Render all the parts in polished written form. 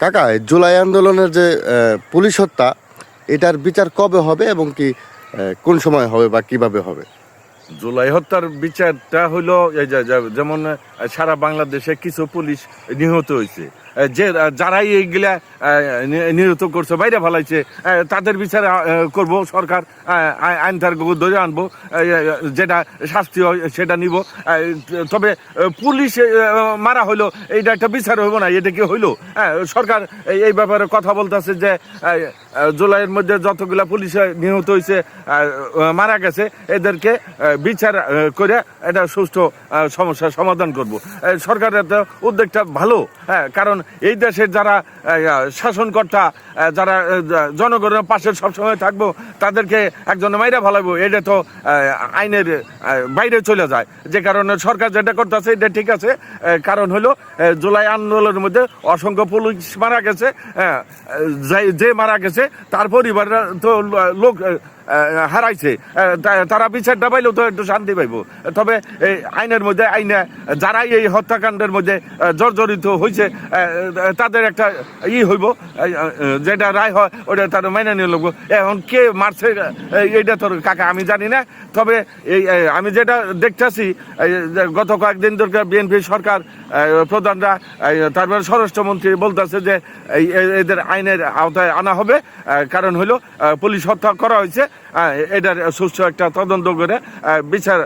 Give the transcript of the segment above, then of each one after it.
কাকা, এই জুলাই আন্দোলনের যে পুলিশ হত্যা, এটার বিচার কবে হবে এবং কি কোন সময় হবে বা কিভাবে হবে? জুলাই হত্যার বিচারটা হইলো এই যেমন সারা বাংলাদেশে কিছু পুলিশ নিহত হয়েছে, যে যারাই এইগুলা নিহত করছে, বাইরে ফেলাইছে, তাদের বিচার করব। সরকার আইন তার ধরে আনবো, যেটা শাস্তি হয় সেটা নিব। তবে পুলিশ মারা হইলো, এইটা একটা বিচার হইব না, এটা কি হইলো? সরকার এই ব্যাপারে কথা বলতেছে যে জুলাইয়ের মধ্যে যতগুলা পুলিশ নিহত হয়েছে, মারা গেছে, এদেরকে বিচার করে এটা সুষ্ঠু সমস্যার সমাধান করব। সরকারের উদ্যোগটা ভালো, কারণ এই দেশের যারা শাসনকর্তা, যারা জনগণের পাশে সবসময় থাকবো, তাদেরকে একজন মাইরা ভালাবো, এটা তো আইনের বাইরে চলে যায়। যে কারণে সরকার যেটা করতেছে এটা ঠিক আছে। কারণ হলো জুলাই আন্দোলনের মধ্যে অসংখ্য পুলিশ মারা গেছে, যে মারা গেছে তার পরিবার তো লোক হারাইছে, তারা বিচারটা পাইলেও তো একটু শান্তি পাইব। তবে এই আইনের মধ্যে যারাই এই হত্যাকাণ্ডের মধ্যে জর্জরিত হয়েছে, তাদের একটা হইব, যেটা রায় হয় ওটা তার মাইনে নিয়ে লাগবো। এখন কে মারছে এইটা তোর কাকা আমি জানি না। তবে এই আমি যেটা দেখতেছি, গত কয়েকদিন ধরে বিএনপি সরকার প্রধানরা, তারপরে স্বরাষ্ট্রমন্ত্রী বলতেছে যে এদের আইনের আওতায় আনা হবে। কারণ হলো পুলিশ হত্যা করা হয়েছে, এটার সুষ্ঠু একটা তদন্ত করে বিচার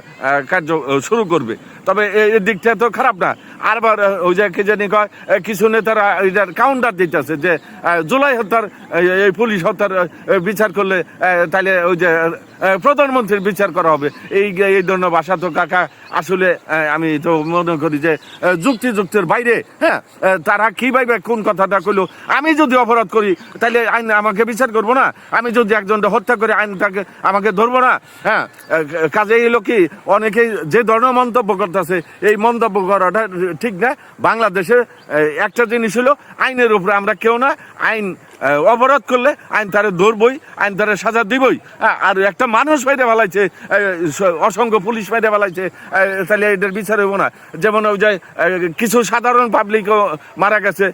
কার্য শুরু করবে। তবে এই দিকটা তো খারাপ না। আরবার ওই যে কি জানি কয়, কিছু নেতারা এটার কাউন্টার দিতেছে যে জুলাই হত্যার, এই পুলিশ হত্যার বিচার করলে তাহলে ওই যে প্রধানমন্ত্রীর বিচার করা হবে। এই ধরনের ভাষা তো কাকা আসলে আমি তো মনে করি যে যুক্তির বাইরে। তারা কি ভাইবে কোন কথাটা কইলো? আমি যদি অপরাধ করি তাহলে আইন আমাকে বিচার করবো না? আমি যদি একজনকে হত্যা করি আইন তাকে আমাকে ধরবো না? কাজে এলো কি, অনেকেই যে ধরনের মন্তব্য করতেছে, এই মন্তব্য করাটা ঠিক না। বাংলাদেশে একটা জিনিস হলো, আইনের উপরে আমরা কেউ না। আইন অপরাধ করলে আইন তারে ধরবই, আইন তারে সাজা দিবই। আর একটা মানুষ বাইরে ফেলাইছে, অসংখ্য পুলিশ বাইরে ফেলাইছে, তাহলে এদের বিচার হইব না? যেমন ওই যে কিছু সাধারণ পাবলিকও মারা গেছে,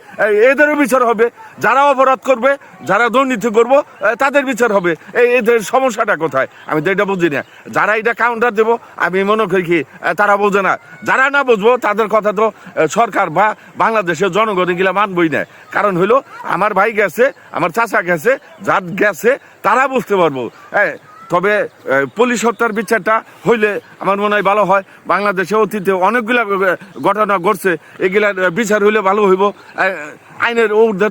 এদেরও বিচার হবে। যারা অপরাধ করবে, যারা দুর্নীতি করবো, তাদের বিচার হবে। এদের সমস্যাটা কোথায় আমি তো এটা বুঝি না। যারা এটা কাউন্টার দেবো, আমি মনে করি কি তারা বোঝে না। যারা না বুঝবো তাদের কথা তো সরকার বা বাংলাদেশের জনগণ এগুলা মানবই না। কারণ হইলো, আমার ভাই গেছে, আমার চাচা গেছে, যার গেছে তারা বুঝতে পারবো। তবে পুলিশ হত্যার বিচারটা হইলে আমার মনে হয় ভালো হয়। বাংলাদেশে অতীতে অনেকগুলা ঘটনা ঘটছে, এগুলার বিচার হইলে ভালো হইব। আইনের ঊর্ধ্বে